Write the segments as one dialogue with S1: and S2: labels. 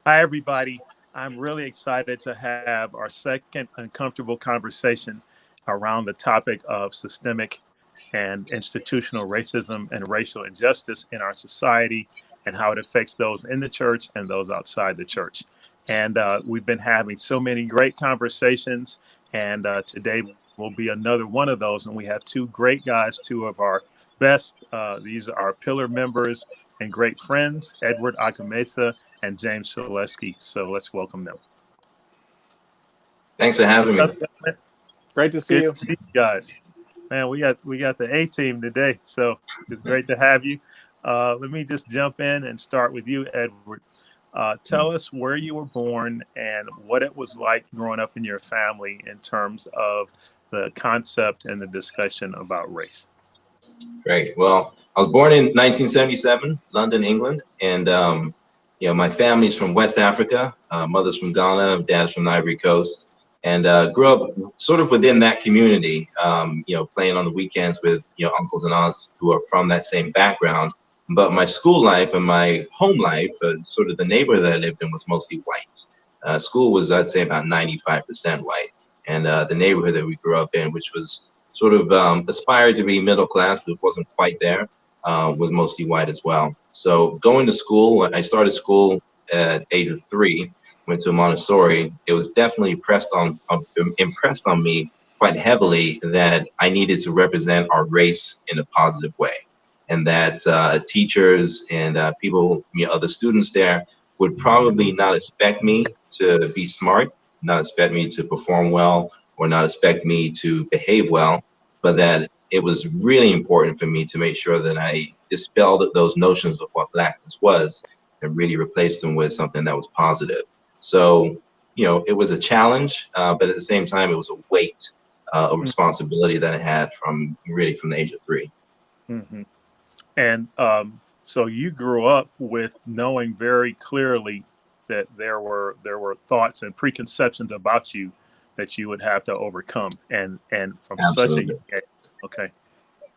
S1: Hi, everybody. I'm really excited to have our second uncomfortable conversation around the topic of systemic and institutional racism and racial injustice in our society and how it affects those in the church and those outside the church. And we've been having so many great conversations, and today will be another one of those. And we have two great guys, two of our best. These are our pillar members and great friends, Edward Akamesa and James Selesky. So let's welcome them.
S2: Thanks for
S1: What's
S2: having
S1: up,
S2: me.
S1: gentlemen?
S3: Great to see
S1: Good
S3: you.
S1: to see you guys. Man, we got the A team today, so it's great to have you. Let me just jump in and start with you, Edward. Tell us where you were born and what it was like growing up in your family in terms of the concept and the discussion about race.
S2: Great. Well, I was born in 1977, London, England, and my family's from West Africa. Mother's from Ghana, dad's from the Ivory Coast, and grew up sort of within that community. Playing on the weekends with uncles and aunts who are from that same background. But my school life and my home life, sort of the neighborhood that I lived in, was mostly white. School was, I'd say, about 95% white, and the neighborhood that we grew up in, which was sort of aspired to be middle class, but wasn't quite there, was mostly white as well. So going to school, I started school at age of 3, went to Montessori. It was definitely impressed on me quite heavily that I needed to represent our race in a positive way, and that teachers and people, other students there, would probably not expect me to be smart, not expect me to perform well, or not expect me to behave well, but that it was really important for me to make sure that I dispelled those notions of what blackness was and really replaced them with something that was positive. So, it was a challenge, but at the same time, it was a weight of responsibility that I had from the age of 3.
S1: Mm-hmm. And so you grew up with knowing very clearly that there were thoughts and preconceptions about you that you would have to overcome, and from such a young
S2: Absolutely.
S1: age. Okay.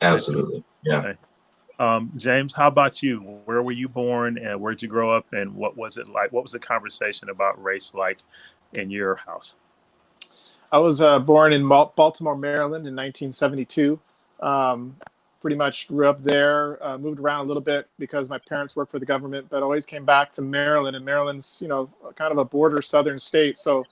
S2: Absolutely. Yeah.
S1: Okay. James, how about you? Where were you born, and where'd you grow up, and what was it like? What was the conversation about race like in your house?
S3: I was born in Baltimore, Maryland in 1972. Pretty much grew up there, moved around a little bit because my parents worked for the government, but always came back to Maryland. And Maryland's, kind of a border southern state. So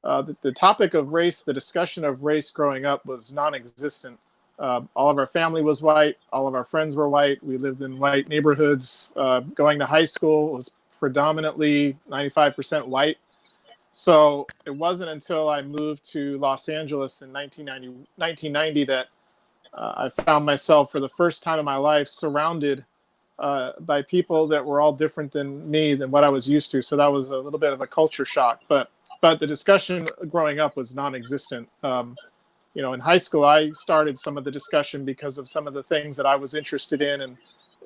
S3: the topic of race, the discussion of race growing up was non-existent. All of our family was white. All of our friends were white. We lived in white neighborhoods. Going to high school was predominantly 95% white. So it wasn't until I moved to Los Angeles in 1990 that I found myself for the first time in my life surrounded by people that were all different than me, than what I was used to. So that was a little bit of a culture shock. But the discussion growing up was non-existent. In high school, I started some of the discussion because of some of the things that I was interested in and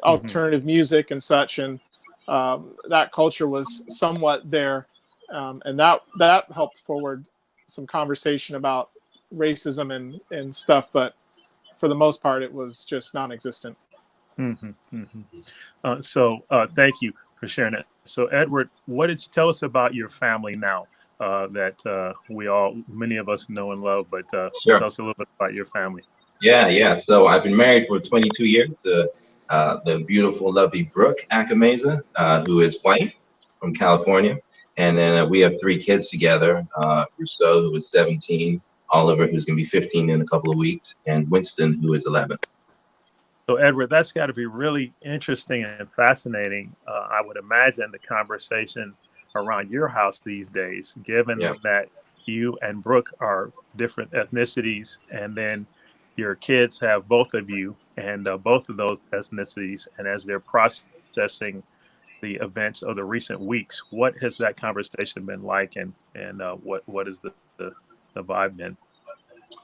S3: alternative music and such. And that culture was somewhat there. And that helped forward some conversation about racism and stuff. But for the most part, it was just non-existent.
S1: So thank you for sharing that. So Edward, what did you tell us about your family now that many of us know and love, but
S2: Sure.
S1: Tell us a little bit about your family.
S2: Yeah. So I've been married for 22 years to the beautiful, lovely Brooke Akameza, who is white from California. And then we have 3 kids together, Rousseau, who is 17, Oliver, who's going to be 15 in a couple of weeks, and Winston, who is 11.
S1: So Edward, that's got to be really interesting and fascinating. I would imagine the conversation around your house these days, given that you and Brooke are different ethnicities, and then your kids have both of you and both of those ethnicities, and as they're processing the events of the recent weeks, what has that conversation been like, and what is the vibe been?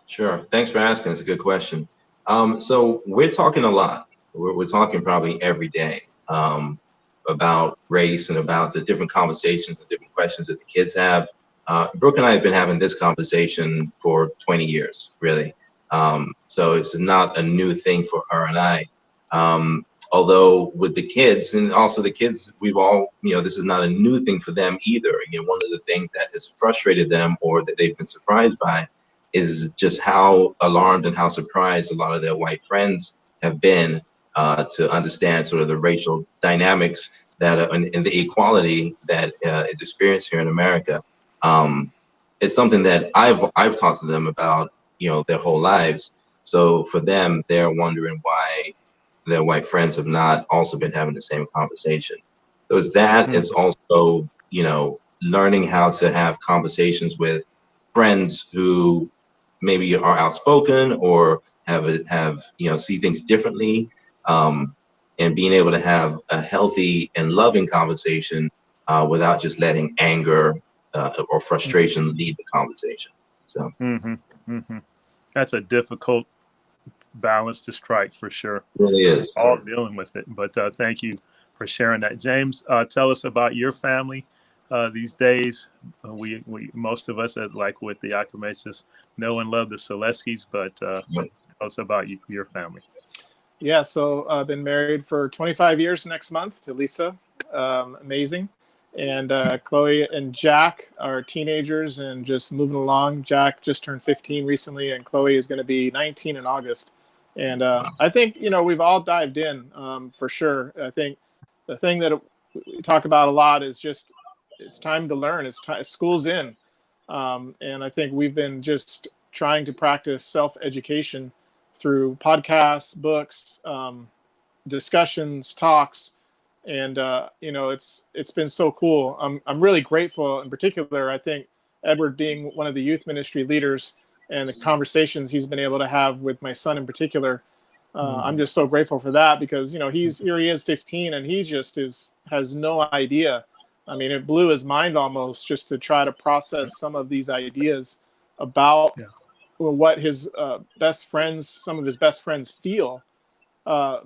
S2: Sure. Thanks for asking. It's a good question. So we're talking a lot. We're talking probably every day about race and about the different conversations and different questions that the kids have. Brooke and I have been having this conversation for 20 years, really. So it's not a new thing for her and I. Although with the kids, and also the kids, we've all, this is not a new thing for them either. One of the things that has frustrated them or that they've been surprised by is just how alarmed and how surprised a lot of their white friends have been to understand sort of the racial dynamics that and the equality that is experienced here in America. It's something that I've talked to them about, their whole lives. So for them, they're wondering why their white friends have not also been having the same conversation. So it's that. It's also, learning how to have conversations with friends who maybe are outspoken or have see things differently, and being able to have a healthy and loving conversation without just letting anger or frustration lead the conversation. So
S1: that's a difficult balance to strike for sure.
S2: It really is.
S1: We're all dealing with it, but thank you for sharing that. James, tell us about your family these days. We most of us, like with the Akamesis, know and love the Seleskis, but tell us about your family.
S3: Yeah, so I've been married for 25 years next month to Lisa. Amazing. And Chloe and Jack are teenagers and just moving along. Jack just turned 15 recently, and Chloe is going to be 19 in August. And I think, we've all dived in for sure. I think the thing that we talk about a lot is just it's time to learn. School's in. And I think we've been just trying to practice self-education through podcasts, books, discussions, talks. And, it's been so cool. I'm really grateful. In particular, I think Edward being one of the youth ministry leaders and the conversations he's been able to have with my son in particular, I'm just so grateful for that because, here he is 15 and he just has no idea. I mean, it blew his mind almost just to try to process some of these ideas about what his some of his best friends feel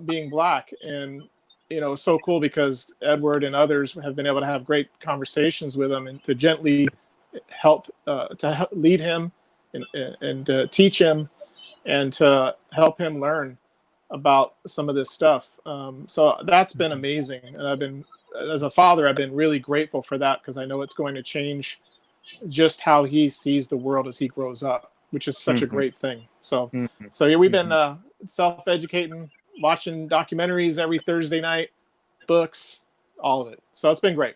S3: being Black. And, so cool because Edward and others have been able to have great conversations with him and to gently help lead him and to teach him and to help him learn about some of this stuff. So that's been amazing. And as a father, I've been really grateful for that because I know it's going to change just how he sees the world as he grows up, which is such a great thing. So yeah, we've been self-educating, watching documentaries every Thursday night, books, all of it. So it's been great.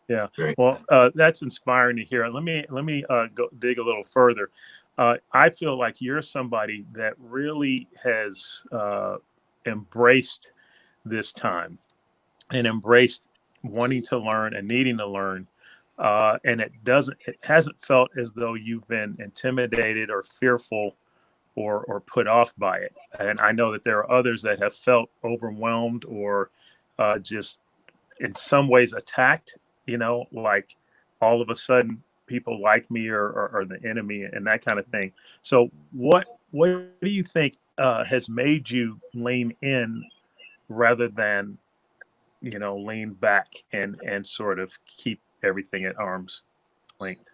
S1: Yeah. Well, that's inspiring to hear. Let me go dig a little further. I feel like you're somebody that really has embraced this time and embraced wanting to learn and needing to learn. And it hasn't felt as though you've been intimidated or fearful or put off by it. And I know that there are others that have felt overwhelmed or just in some ways attacked, like all of a sudden people like me or the enemy and that kind of thing. So what do you think has made you lean in rather than, lean back and sort of keep everything at arm's length?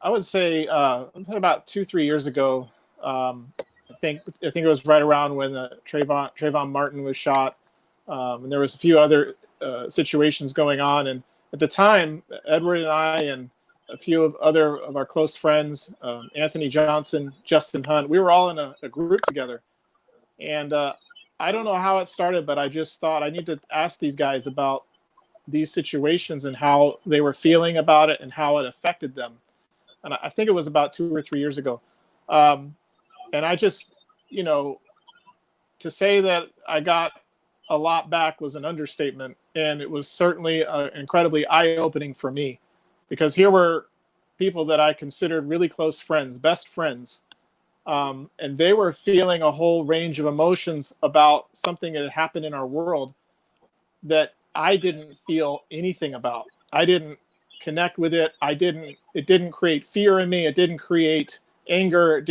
S3: I would say about 2-3 years ago, I think it was right around when Trayvon Martin was shot, and there was a few other situations going on. And at the time, Edward and I and a few of our close friends, Anthony Johnson, Justin Hunt, we were all in a group together. And I don't know how it started, but I just thought I need to ask these guys about these situations and how they were feeling about it and how it affected them. And I think it was about 2 or 3 years ago. And I just, to say that I got a lot back was an understatement. And it was certainly incredibly eye-opening for me because here were people that I considered really close friends, best friends. And they were feeling a whole range of emotions about something that had happened in our world that I didn't feel anything about. I didn't connect with it. It didn't create fear in me. It didn't create anger.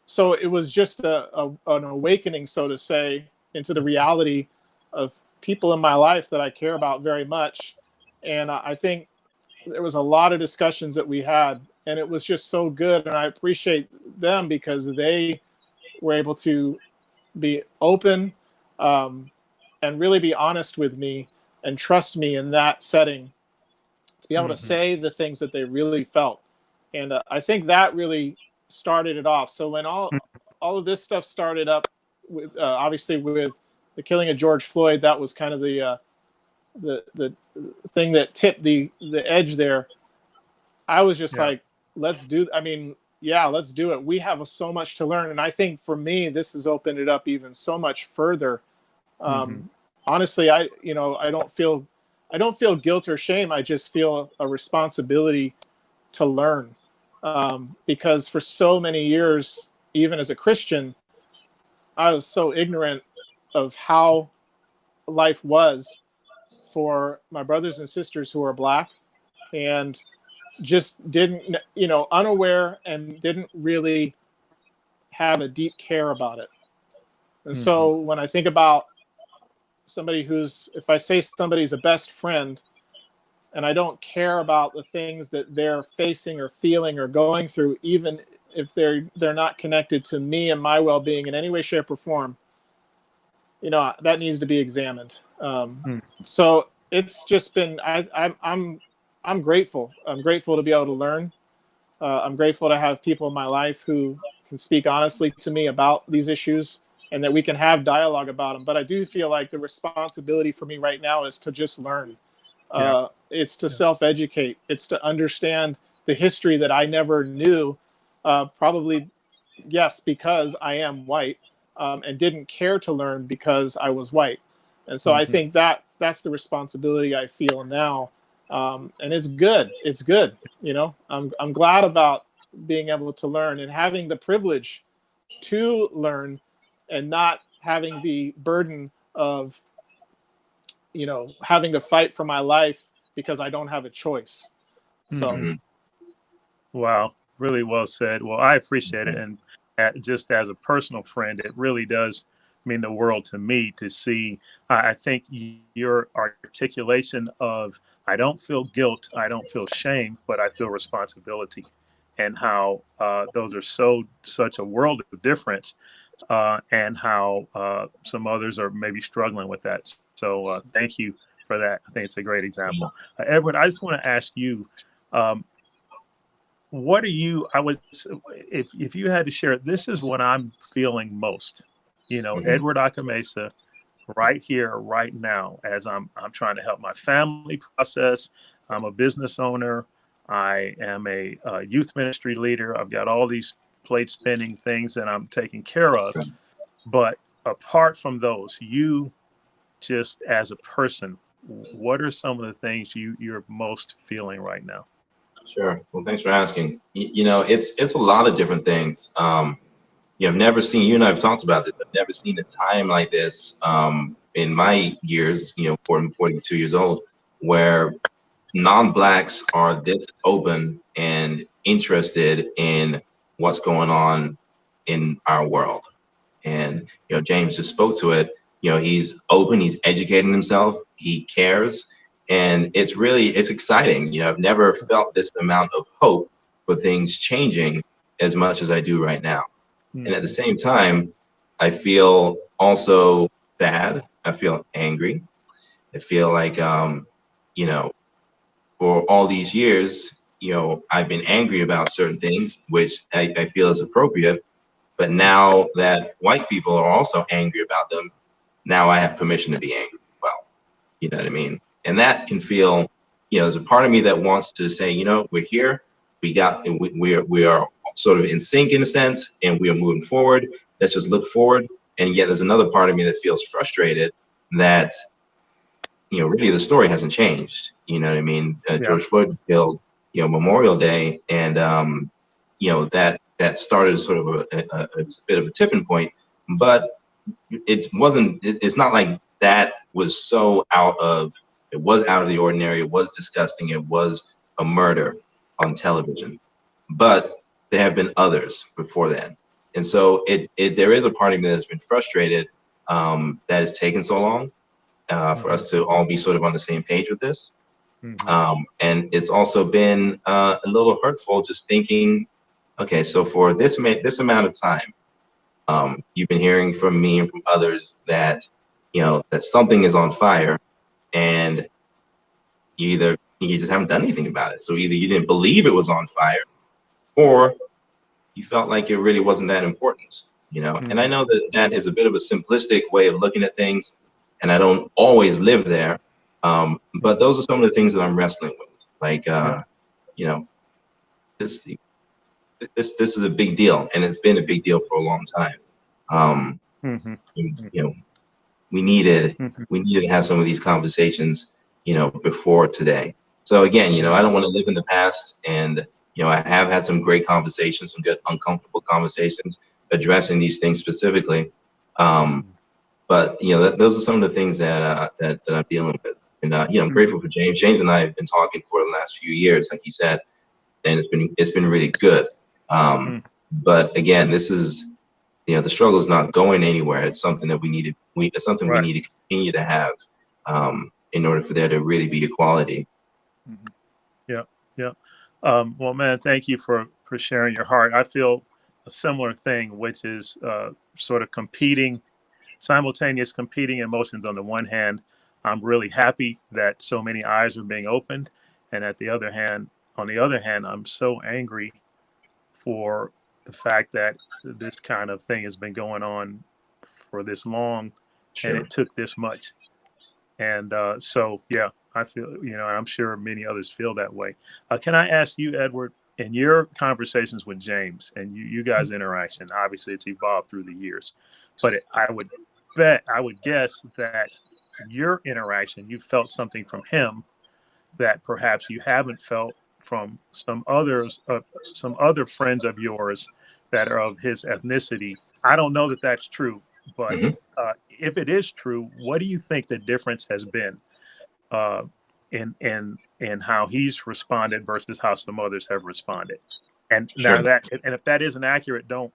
S3: So it was just an awakening, so to say, into the reality of people in my life that I care about very much. And I think there was a lot of discussions that we had, and it was just so good. And I appreciate them because they were able to be open and really be honest with me and trust me in that setting to be able to
S1: Mm-hmm.
S3: say the things that they really felt. And I think that really started it off. So when all of this stuff started up with obviously with the killing of George Floyd, that was kind of the thing that tipped the edge there. I was just
S1: Yeah.
S3: like, let's do. I mean, yeah, let's do it. We have so much to learn, and I think for me, this has opened it up even so much further.
S1: Mm-hmm.
S3: Honestly, I don't feel guilt or shame. I just feel a responsibility to learn, because for so many years, even as a Christian, I was so ignorant of how life was for my brothers and sisters who are Black, and just didn't, unaware, and didn't really have a deep care about it. And
S1: Mm-hmm.
S3: so when I think about somebody if I say somebody's a best friend, and I don't care about the things that they're facing or feeling or going through, even if they're not connected to me and my well-being in any way, shape, or form, that needs to be examined. So it's just been, I'm grateful. I'm grateful to be able to learn. I'm grateful to have people in my life who can speak honestly to me about these issues, and that we can have dialogue about them. But I do feel like the responsibility for me right now is to just learn.
S1: Yeah.
S3: It's to
S1: Yeah.
S3: self-educate. It's to understand the history that I never knew. Probably, yes, because I am white, and didn't care to learn because I was white. And so I
S1: Mm-hmm.
S3: think that's the responsibility I feel now. And it's good. It's good. I'm glad about being able to learn and having the privilege to learn, and not having the burden of, having to fight for my life because I don't have a choice. So,
S1: Mm-hmm. Wow, really well said. Well, I appreciate it, and just as a personal friend, it really does mean the world to me to see. I think your articulation of "I don't feel guilt, I don't feel shame, but I feel responsibility," and how those are such a world of difference, and how some others are maybe struggling with that. So, thank you for that. I think it's a great example. Edward, I just want to ask you. Um, what are you, if you had to share, this is what I'm feeling most,
S2: Mhm.
S1: Edward Akamesa, right here, right now, as I'm trying to help my family process. I'm a business owner. I am a youth ministry leader. I've got all these plate spinning things that I'm taking care of. But apart from those, you just as a person, what are some of the things you're most feeling right now?
S2: Sure. Well, thanks for asking. It's a lot of different things. I've never seen, you and I have talked about this. I've never seen a time like this in my years. 42 years old, where non-blacks are this open and interested in what's going on in our world. And James just spoke to it. He's open, he's educating himself, he cares, and it's exciting. I've never felt this amount of hope for things changing as much as I do right now. And at the
S1: Mhm.
S2: same time, I feel also sad, I feel angry, I feel like you know for all these years, I've been angry about certain things, which I feel is appropriate. But now that white people are also angry about them, now I have permission to be angry. Well, you know what I mean? And that can feel, there's a part of me that wants to say, we're here, we are sort of in sync in a sense, and we are moving forward. Let's just look forward. And yet there's another part of me that feels frustrated that, really the story hasn't changed. You know what I mean?
S1: Yeah.
S2: George Floyd was killed, Memorial Day, and that started sort of a bit of a tipping point. But it wasn't. It's not like that was so out of. It was out of the ordinary. It was disgusting. It was a murder on television. But there have been others before that, and so there is a part of me that's been frustrated that it's taken so long for
S1: Mhm.
S2: us to all be sort of on the same page with this.
S1: Mhm.
S2: And it's also been a little hurtful just thinking, okay, so for this amount of time, you've been hearing from me and from others that that something is on fire, and you just haven't done anything about it. So either you didn't believe it was on fire, or you felt like it really wasn't that important. And I know that that is a bit of a simplistic way of looking at things, and I don't always live there. But those are some of the things that I'm wrestling with. Like, this is a big deal, and it's been a big deal for a long time. We needed to have some of these conversations, before today. So again, I don't want to live in the past, and I have had some great conversations, some good uncomfortable conversations addressing these things specifically. But those are some of the things that I'm dealing with, and I'm grateful for James. James and I have been talking for the last few years, like he said, and it's been really good. But again, this is the struggle is not going anywhere. It's something that we need to continue to have in order for there to really be equality.
S1: Yeah. Well, man, thank you for sharing your heart. I feel a similar thing, which is sort of simultaneous competing emotions. On the one hand, I'm really happy that so many eyes are being opened, and on the other hand, I'm so angry for the fact that this kind of thing has been going on for this long, and it took this much. And so, yeah, I feel, I'm sure many others feel that way. Can I ask you, Edward, in your conversations with James and you guys' interaction, obviously it's evolved through the years, but I would guess that your interaction, you felt something from him that perhaps you haven't felt from some other friends of yours that are of his ethnicity. I don't know that that's true, but if it is true, what do you think the difference has been in how he's responded versus how some others have responded? And now and if that isn't accurate, I don't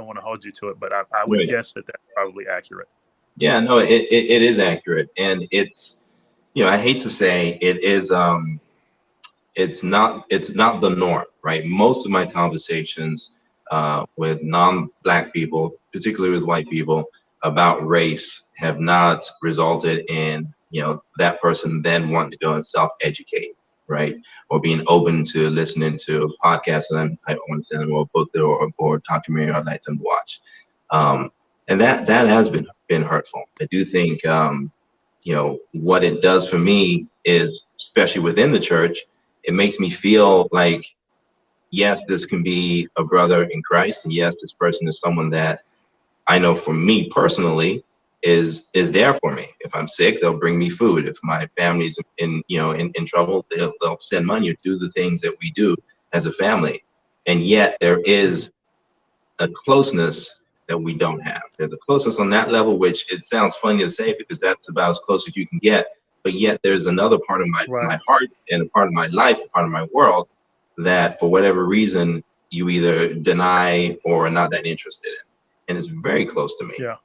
S1: want to hold you to it, but I would guess that that's probably accurate.
S2: Yeah, no, it is accurate, and it's, I hate to say it is, it's not the norm, right? Most of my conversations with non-Black people, particularly with white people, about race have not resulted in, that person then wanting to go and self-educate, right? Or being open to listening to a podcast that I want to send them, or a book or documentary I'd like them to watch. And that has been hurtful. I do think, what it does for me is, especially within the church, it makes me feel like, yes, this can be a brother in Christ, and yes, this person is someone that I know, for me personally, is there for me. If I'm sick, they'll bring me food. If my family's in trouble, they'll send money or do the things that we do as a family. And yet there is a closeness that we don't have. There's a closeness on that level, which it sounds funny to say because that's about as close as you can get. But yet there's another part of my heart and a part of my life, a part of my world that for whatever reason you either deny or are not that interested in. And it's very close to me.
S1: Yeah.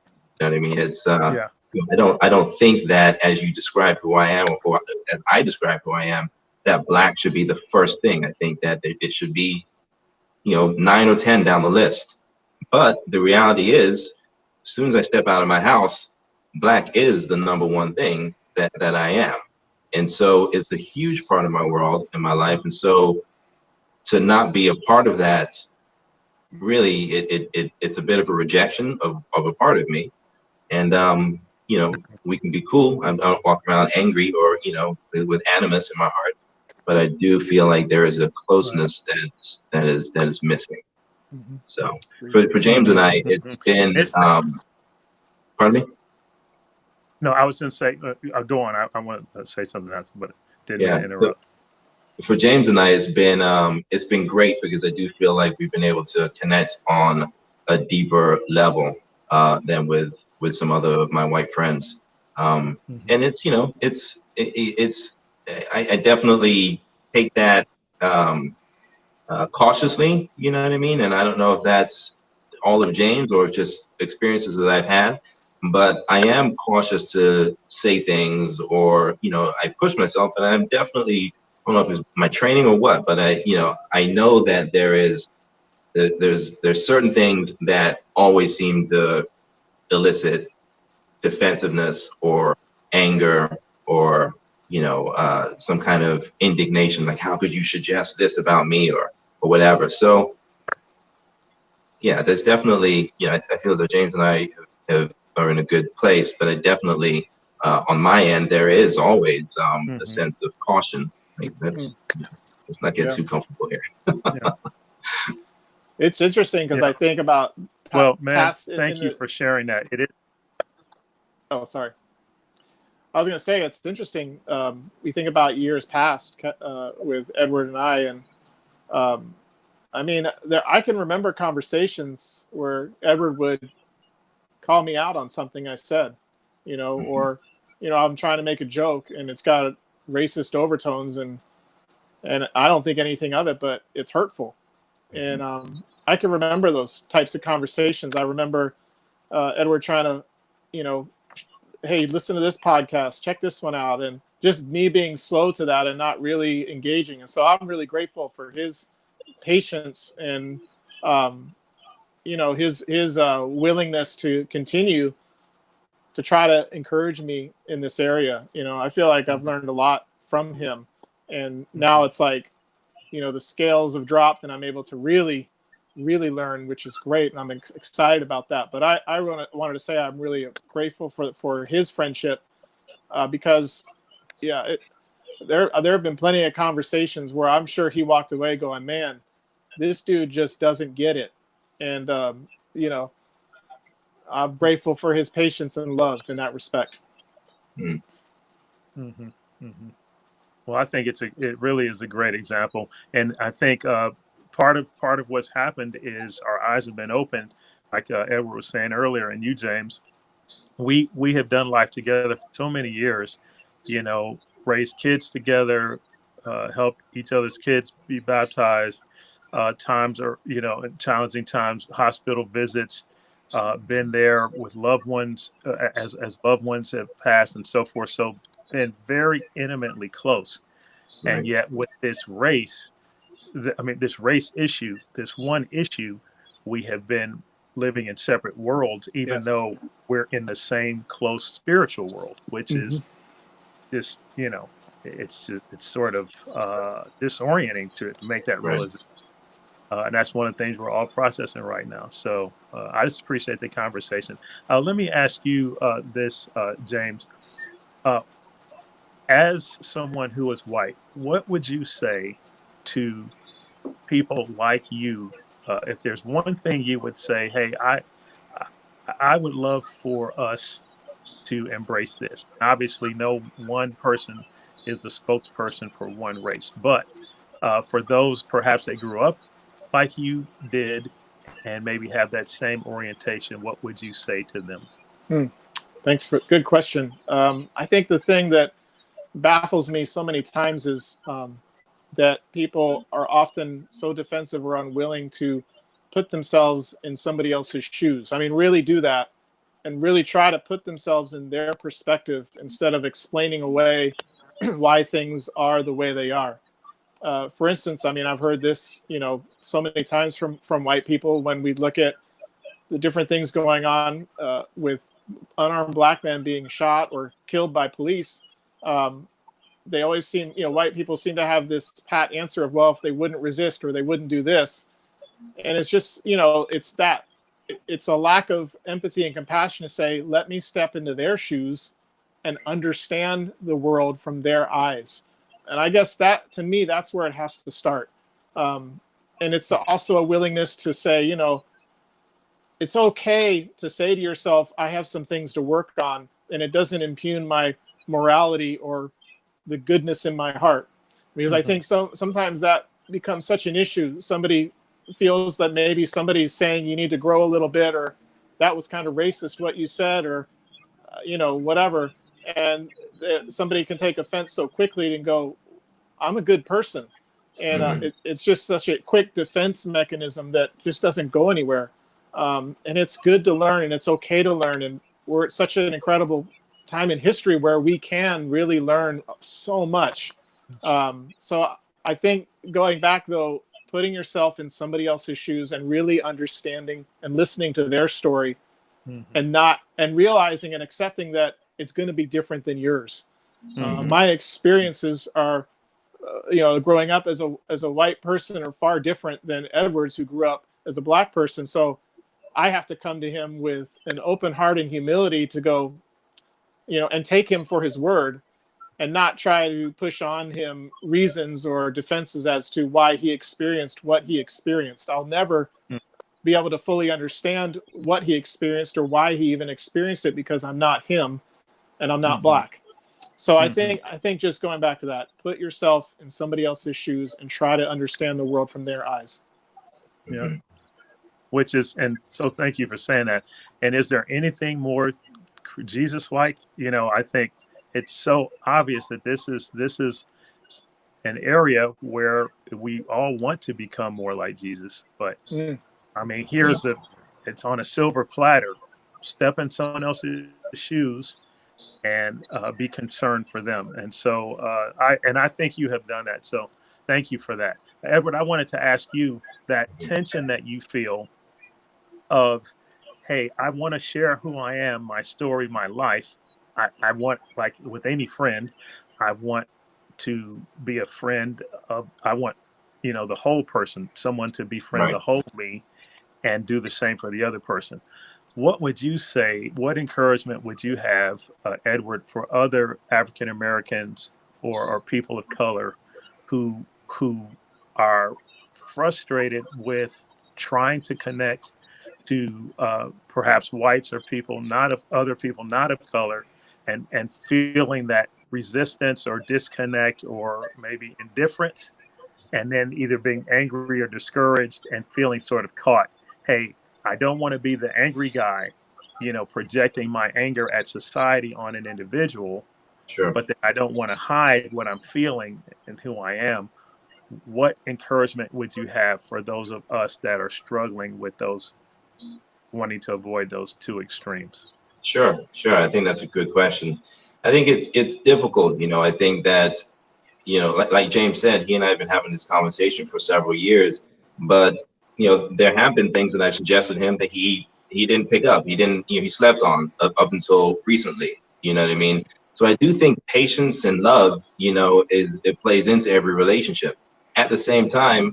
S2: You know what I mean? It's I don't think that as you describe who I am, or as I describe who I am, that Black should be the first thing. I think that it should be, 9 or 10 down the list. But the reality is, as soon as I step out of my house, Black is the number one thing that I am. And so it's a huge part of my world and my life. And so to not be a part of that, really, it's a bit of a rejection of a part of me. And, we can be cool. I don't walk around angry or, with animus in my heart, but I do feel like there is a closeness that is missing. So for James and I, it's been, pardon me?
S1: No, I was going to say, go on. I want to say something else, but didn't mean to interrupt.
S2: For James and I, it's been great because I do feel like we've been able to connect on a deeper level than with some other of my white friends. And it's, I definitely take that cautiously, you know what I mean? And I don't know if that's all of James or just experiences that I've had, but I am cautious to say things, or, I push myself, and I'm definitely, I don't know if it's my training or what, but I know that there's certain things that always seem to elicit defensiveness or anger or, some kind of indignation, like, how could you suggest this about me, or whatever. So yeah, there's definitely, I feel as though James and I are in a good place, but I definitely, on my end, there is always a sense of caution. Like, let's not get too comfortable here.
S1: Yeah.
S3: It's interesting because I think about
S1: well, man, thank you for sharing that. It is.
S3: Oh, sorry. I was going to say, it's interesting. We think about years past with Edward and I, and I mean, I can remember conversations where Edward would call me out on something I said, or, I'm trying to make a joke and it's got racist overtones, and I don't think anything of it, but it's hurtful. And I can remember those types of conversations. I remember Edward trying to, hey, listen to this podcast, check this one out, and just me being slow to that and not really engaging. And so I'm really grateful for his patience and his willingness to continue to try to encourage me in this area. I feel like I've learned a lot from him, and now it's like, the scales have dropped and I'm able to really learn, which is great, and I'm excited about that. But I wanted to say I'm really grateful for his friendship, because there have been plenty of conversations where I'm sure he walked away going, man, this dude just doesn't get it. And I'm grateful for his patience and love in that respect.
S1: Well, I think it really is a great example, and I think part of what's happened is our eyes have been opened, like Edward was saying earlier, and you, James. We have done life together for so many years, raised kids together, helped each other's kids be baptized. Times are, in challenging times, hospital visits, been there with loved ones as loved ones have passed and so forth. So been very intimately close. Right. And yet with this race, this race issue, this one issue, we have been living in separate worlds, even though we're in the same close spiritual world, which is just, it's sort of disorienting to make that realization. And that's one of the things we're all processing right now. So I just appreciate the conversation. Let me ask you this, James. As someone who is white, what would you say to people like you? If there's one thing you would say, hey, I would love for us to embrace this. Obviously, no one person is the spokesperson for one race, but for those perhaps that grew up like you did and maybe have that same orientation, what would you say to them?
S3: Thanks for good question. I think the thing that baffles me so many times is that people are often so defensive or unwilling to put themselves in somebody else's shoes. I mean, really do that and really try to put themselves in their perspective instead of explaining away why things are the way they are. For instance, I mean, I've heard this, so many times from white people when we look at the different things going on with unarmed black men being shot or killed by police. They always seem, white people seem to have this pat answer of, well, if they wouldn't resist or they wouldn't do this. And it's just, it's a lack of empathy and compassion to say, let me step into their shoes and understand the world from their eyes. And I guess that, to me, that's where it has to start. And it's also a willingness to say, it's okay to say to yourself, I have some things to work on, and it doesn't impugn my morality or the goodness in my heart. Because I think sometimes that becomes such an issue. Somebody feels that maybe somebody's saying you need to grow a little bit, or that was kind of racist what you said, or, whatever. And somebody can take offense so quickly and go, I'm a good person. And it's just such a quick defense mechanism that just doesn't go anywhere. And it's good to learn, and it's okay to learn. And we're at such an incredible time in history where we can really learn so much. So I think going back, though, putting yourself in somebody else's shoes and really understanding and listening to their story
S1: Mhm.
S3: and realizing and accepting that it's going to be different than yours.
S2: Mhm.
S3: My experiences are, growing up as a white person are far different than Edward's, who grew up as a black person. So I have to come to him with an open heart and humility to go, and take him for his word, and not try to push on him reasons or defenses as to why he experienced what he experienced. I'll never
S1: Mm.
S3: be able to fully understand what he experienced or why he even experienced it, because I'm not him and I'm not
S1: Mhm.
S3: black. So
S1: Mhm.
S3: I think just going back to that, put yourself in somebody else's shoes and try to understand the world from their eyes.
S1: Yeah.
S2: Mhm.
S1: Which is, and so thank you for saying that. And is there anything more Jesus like? I think it's so obvious that this is an area where we all want to become more like Jesus. But
S3: Mm,
S1: I mean,
S2: Yeah.
S1: it's on a silver platter. Step in someone else's shoes and be concerned for them. And so I think you have done that. So thank you for that, Edward. I wanted to ask you that tension that you feel of, hey, I want to share who I am, my story, my life. I want, like with any friend, I want to be a friend of, I want, the whole person, someone to befriend
S2: Right.
S1: the whole me and do the same for the other person. What would you say? What encouragement would you have, Edward, for other African Americans or people of color who are frustrated with trying to connect to perhaps whites or people not of other people not of color, and feeling that resistance or disconnect or maybe indifference, and then either being angry or discouraged and feeling sort of caught. Hey, I don't want to be the angry guy, projecting my anger at society on an individual,
S2: Sure.
S1: but that I don't want to hide what I'm feeling and who I am. What encouragement would you have for those of us that are struggling with those, wanting to avoid those two extremes?
S2: Sure. Sure. I think that's a good question. I think it's difficult. I think that like James said, he and I have been having this conversation for several years, but there have been things that I suggested to him that he didn't pick up. He didn't, he slept on up until recently. You know what I mean? So I do think patience and love, it plays into every relationship. At the same time,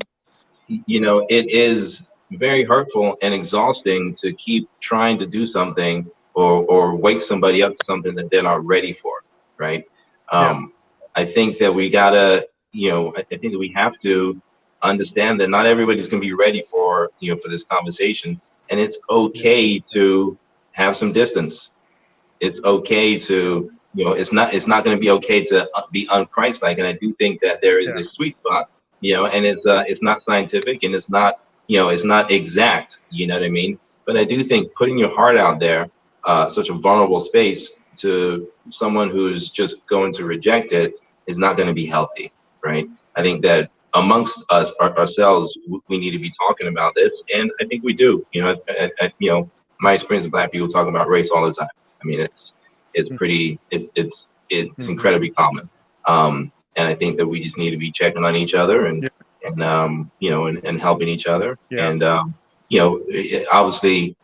S2: it is very hurtful and exhausting to keep trying to do something or wake somebody up to something that they're not ready for, right?
S1: Yeah.
S2: Um, I think that we gotta, I think that we have to understand that not everybody's gonna be ready for, for this conversation, and it's
S1: Yeah.
S2: okay to have some distance. It's okay to, it's not going to be okay to be unchristlike. And I do think that there is
S1: Yeah.
S2: a sweet spot, and it's not scientific and it's not, it's not exact, you know what I mean? But I do think putting your heart out there, such a vulnerable space to someone who's just going to reject it is not going to be healthy, right? I
S1: Yeah.
S2: think that amongst us, ourselves, we need to be talking about this. And I think we do, my experience of Black people talking about race all the time. I mean, it's pretty, it's
S1: Mm-hmm.
S2: incredibly common. And I think that we just need to be checking on each other
S1: Yeah.
S2: and helping each other.
S1: Yeah.
S2: And obviously,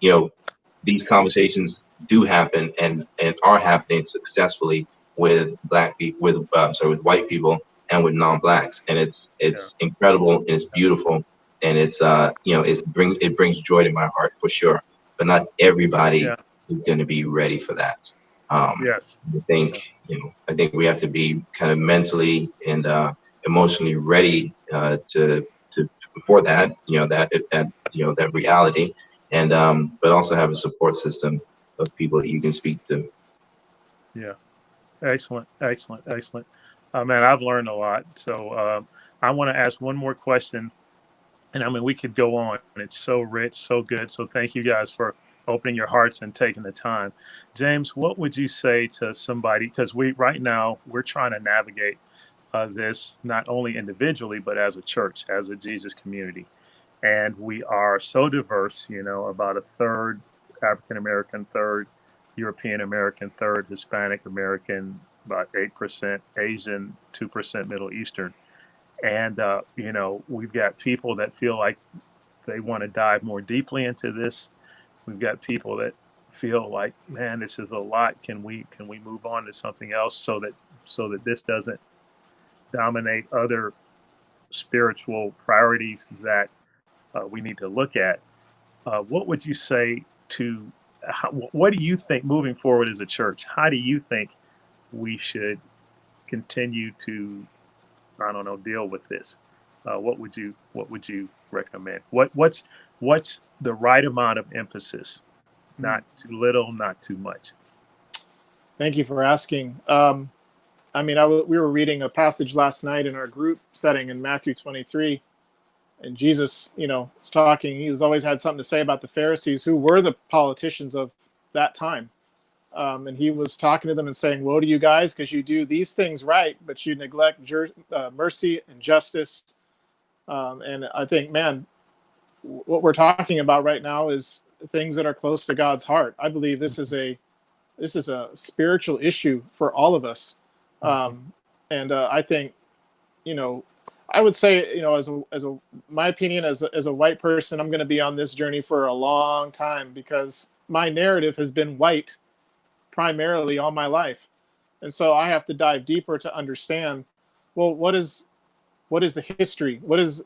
S2: these conversations do happen and are happening successfully with Black people, with white people and with non-Blacks, and
S1: Yeah.
S2: it's incredible and it's beautiful, and it brings joy to my heart for sure. But not everybody
S1: Yeah.
S2: is going to be ready for that. Um,
S1: Yes.
S2: I think, I think we have to be kind of mentally and emotionally ready to for that, that reality, and but also have a support system of people that you can speak to.
S1: Yeah. Excellent. Excellent. Excellent. Man, I've learned a lot. So I want to ask one more question. And I mean, we could go on. It's so rich, so good. So thank you guys for opening your hearts and taking the time. James, what would you say to somebody? Because right now we're trying to navigate this not only individually, but as a church, as a Jesus community. And we are so diverse, about a third African American, third European American, third Hispanic American, about 8% Asian, 2% Middle Eastern. And, we've got people that feel like they want to dive more deeply into this. We've got people that feel like, man, this is a lot. Can we move on to something else so that this doesn't dominate other spiritual priorities that we need to look at? What would you say to what do you think moving forward as a church? How do you think we should continue to, I don't know, deal with this? What would you recommend? What's the right amount of emphasis? Not too little, not too much.
S3: Thank you for asking. I mean, we were reading a passage last night in our group setting in Matthew 23, and Jesus, was talking. He was always had something to say about the Pharisees, who were the politicians of that time. And he was talking to them and saying, "Woe to you guys, because you do these things right, but you neglect mercy and justice." And I think, man, what we're talking about right now is things that are close to God's heart. I believe this is a spiritual issue for all of us. And I think, I would say, as my opinion, as a white person, I'm going to be on this journey for a long time because my narrative has been white primarily all my life. And so I have to dive deeper to understand, well, what is the history? What is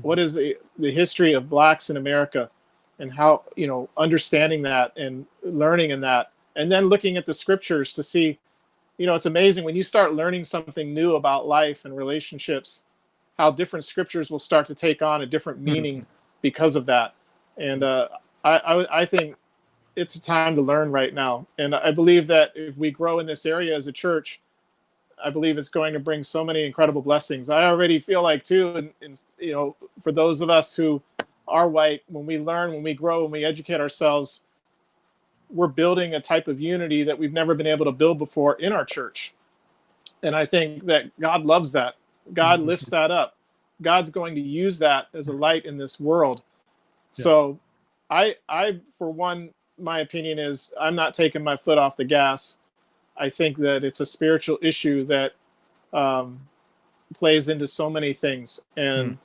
S3: the history of blacks in America, and how, understanding that and learning in that, and then looking at the scriptures to see, it's amazing when you start learning something new about life and relationships, how different scriptures will start to take on a different meaning because of that. And I think it's a time to learn right now. And I believe that if we grow in this area as a church, I believe it's going to bring so many incredible blessings. I already feel like too, and for those of us who are white, when we learn, when we grow, when we educate ourselves, we're building a type of unity that we've never been able to build before in our church. And I think that God loves that. God lifts that up. God's going to use that as a light in this world. Yeah. So I, for one, my opinion is I'm not taking my foot off the gas. I think that it's a spiritual issue that plays into so many things. And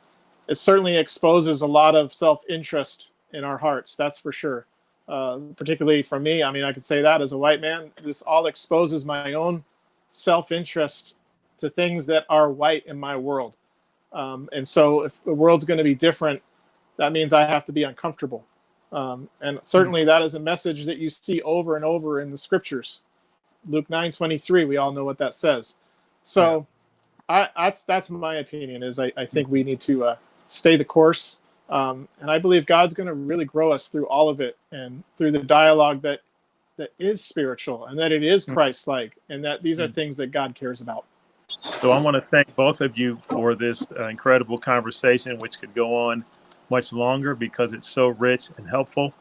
S3: it certainly exposes a lot of self-interest in our hearts. That's for sure. Particularly for me, I mean, I could say that as a white man, this all exposes my own self-interest to things that are white in my world. And so if the world's going to be different, that means I have to be uncomfortable. And certainly that is a message that you see over and over in the scriptures. Luke 9:23, we all know what that says. So that's my opinion, is I think we need to stay the course. And I believe God's going to really grow us through all of it, and through the dialogue that is spiritual, and that it is Christ-like, and that these are things that God cares about.
S1: So I want to thank both of you for this incredible conversation, which could go on much longer because it's so rich and helpful,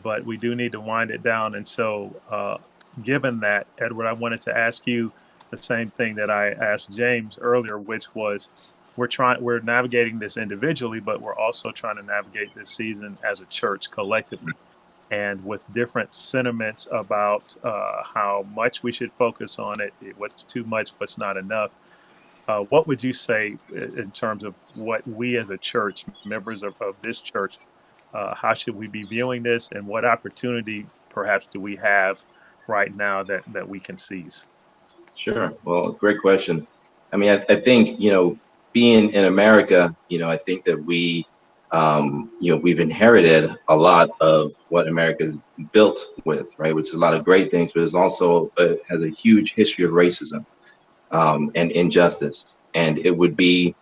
S1: but we do need to wind it down. And so given that, Edward, I wanted to ask you the same thing that I asked James earlier, which was, we're navigating this individually, but we're also trying to navigate this season as a church collectively, and with different sentiments about how much we should focus on it, what's too much, what's not enough. What would you say in terms of what we as a church, members of this church, how should we be viewing this, and what opportunity perhaps do we have right now that we can seize?
S2: Sure. Well, great question. I mean, I think, being in America, I think that we, we've inherited a lot of what America's built with, right? Which is a lot of great things, but it's also has a huge history of racism and injustice. And it would be,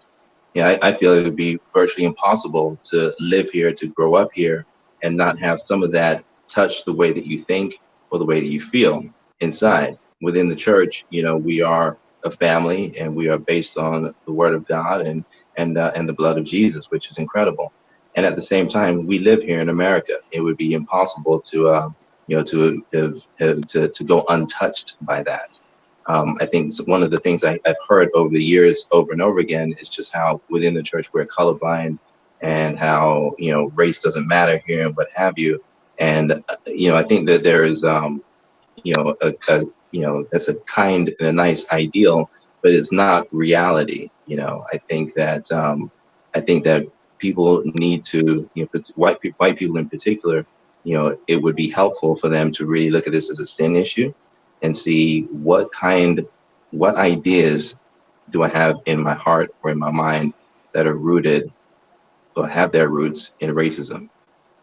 S2: I feel it would be virtually impossible to live here, to grow up here, and not have some of that touch the way that you think or the way that you feel inside. Within the church, we are a family, and we are based on the Word of God and the blood of Jesus, which is incredible. And at the same time, we live here in America. It would be impossible to go untouched by that. I think one of the things I've heard over the years, over and over again, is just how within the church we're colorblind, and how race doesn't matter here and what have you. And I think that there is that's a kind and a nice ideal, but it's not reality. I think that people need to, white people in particular, it would be helpful for them to really look at this as a STEM issue and see what ideas do I have in my heart or in my mind that are rooted or have their roots in racism.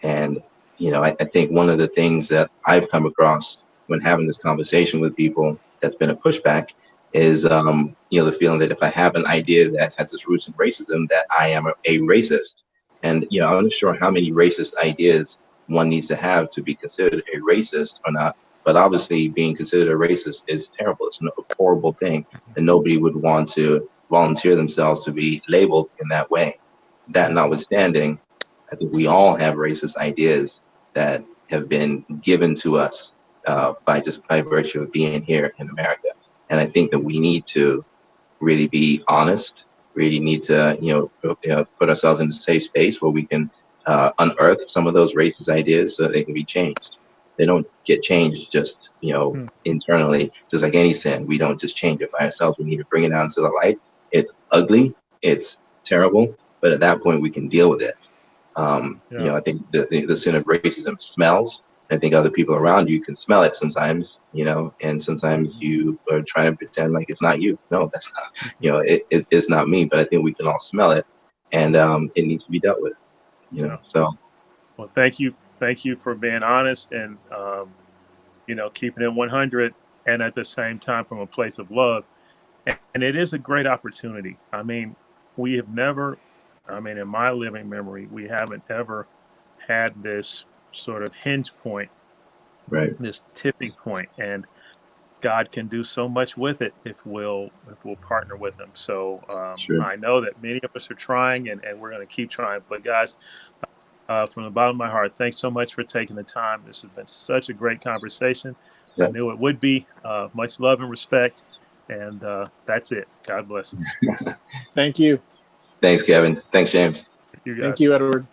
S2: And, I think one of the things that I've come across when having this conversation with people that's been a pushback is, the feeling that if I have an idea that has its roots in racism, that I am a racist. And, I'm not sure how many racist ideas one needs to have to be considered a racist or not. But obviously being considered a racist is terrible. It's a horrible thing. And nobody would want to volunteer themselves to be labeled in that way. That notwithstanding, I think we all have racist ideas that have been given to us by virtue of being here in America. And I think that we need to really be honest, really need to, put ourselves in a safe space where we can unearth some of those racist ideas so that they can be changed. They don't get changed just, internally, just like any sin. We don't just change it by ourselves. We need to bring it out into the light. It's ugly. It's terrible. But at that point, we can deal with it. I think the sin of racism smells. I think other people around you can smell it sometimes, and sometimes you are trying to pretend like it's not you. No, that's not, it's not me, but I think we can all smell it, and it needs to be dealt with, so.
S1: Well, thank you for being honest and, keeping it 100 and at the same time from a place of love. And it is a great opportunity. I mean, we have never, in my living memory, we haven't ever had this sort of hinge point,
S2: right?
S1: This tipping point, and God can do so much with it if we'll partner with Him. So
S2: Sure.
S1: I know that many of us are trying, and we're going to keep trying. But guys, from the bottom of my heart, thanks so much for taking the time. This has been such a great conversation.
S2: Yeah.
S1: I knew it would be. Much love and respect, and that's it. God bless you.
S3: Thank you.
S2: Thanks, Kevin. Thanks, James.
S1: Thank you, guys.
S3: Thank you, Edward.